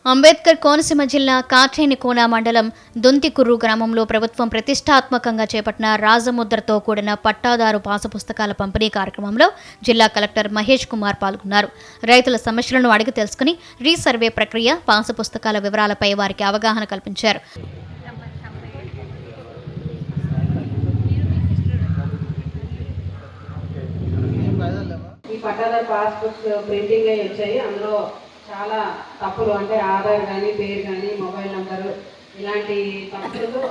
అంబేద్కర్ కోనసీమ జిల్లా కాట్రేనికోన మండలం దొంతికుర్రు గ్రామంలో ప్రభుత్వం ప్రతిష్టాత్మకంగా చేపట్టిన రాజముద్రతో కూడిన పట్టాదారు పాసు పుస్తకాల పంపిణీ కార్యక్రమంలో జిల్లా కలెక్టర్ మహేష్ కుమార్ పాల్గొన్నారు. రైతుల సమస్యలను అడిగి తెలుసుకుని రీసర్వే ప్రక్రియ, పాసు పుస్తకాల వివరాలపై వారికి అవగాహన కల్పించారు. ఈ పట్టాదారు పాస్బుక్స్ ప్రింటింగ్ అయ్యి వచ్చాయి. అందులో చాలా తప్పులు, అంటే ఆధార్ కానీ, పేరు కానీ, మొబైల్ నంబరు ఇలాంటి తప్పులు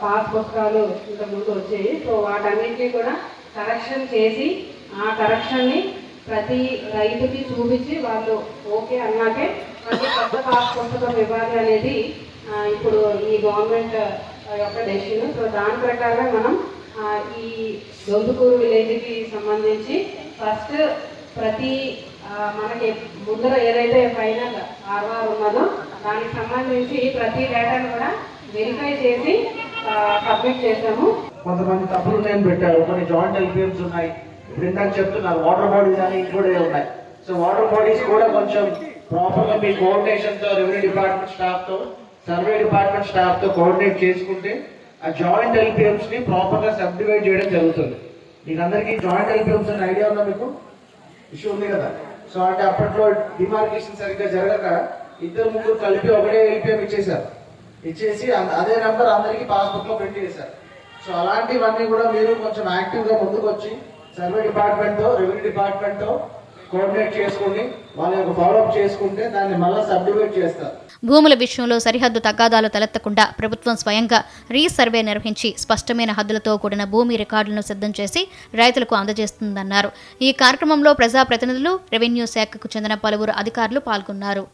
పాస్ పుస్తకాలు ఇంతకుముందు వచ్చాయి. సో వాటన్నింటినీ కూడా కరెక్షన్ చేసి ఆ కరెక్షన్ని ప్రతి రైతుకి చూపించి వాళ్ళు ఓకే అన్నాకే ప్రతి కొత్త పాస్ పుస్తకం ఇవ్వాలి అనేది ఇప్పుడు ఈ గవర్నమెంట్ యొక్క డెసిషన్. సో దాని ప్రకారం మనం ఈ దొంతుకూరు విలేజ్కి సంబంధించి ఫస్ట్ ప్రతి మనకి ముందర ఏదైతే ఫైనల్ ఆర్ఆర్ ఉన్నదో దానికి సంబంధించి ప్రతి డేటాను కూడా వెరిఫై చేసి సబ్మిట్ చేసాము. కొంతమంది తప్పులు నేను పెట్టారు, కొన్ని జాయింట్ ఎల్పిఎంస్ ఉన్నాయి. ఇప్పుడు ఇందాక చెప్తున్నారు వాటర్ బాడీస్ అని ఇంక్లూడ్ ఉన్నాయి. సో వాటర్ బాడీస్ కూడా కొంచెం ప్రాపర్గా మీ కోఆర్డినేషన్తో రెవెన్యూ డిపార్ట్మెంట్ స్టాఫ్తో, సర్వే డిపార్ట్మెంట్ స్టాఫ్తో కోఆర్డినేట్ చేసుకుంటే ఆ జాయింట్ ఎల్పిఎంస్ ని ప్రాపర్గా సబ్ డివైడ్ చేయడం జరుగుతుంది. మీకు అందరికీ జాయింట్ ఎల్పిఎంస్ అనే ఐడియా ఉందా? మీకు ఇష్యూ ఉంది కదా. సో అంటే అప్పట్లో డిమార్కేషన్ సరిగ్గా జరగక ఇద్దరు ముగ్గురు కలిపి ఒకటే ఎల్పిఎం ఇచ్చేసి అదే నెంబర్ అందరికీ పాస్బుక్ లో ప్రింట్ చేశారు. సో అలాంటివన్నీ కూడా మీరు కొంచెం యాక్టివ్ గా ముందుకు వచ్చి సర్వే డిపార్ట్మెంట్ తో, రెవెన్యూ డిపార్ట్మెంట్ తో కోఆర్డినేట్ చేసుకుని వాళ్ళ యొక్క ఫాలోఅప్ చేసుకుంటే దాన్ని మళ్ళీ సబ్ డివైడ్ చేస్తారు. భూముల విషయంలో సరిహద్దు తగాదాలు తలెత్తకుండా ప్రభుత్వం స్వయంగా రీసర్వే నిర్వహించి స్పష్టమైన హద్దులతో కూడిన భూమి రికార్డులను సిద్ధం చేసి రైతులకు అందజేస్తుందన్నారు. ఈ కార్యక్రమంలో ప్రజాప్రతినిధులు, రెవెన్యూ శాఖకు చెందిన పలువురు అధికారులు పాల్గొన్నారు.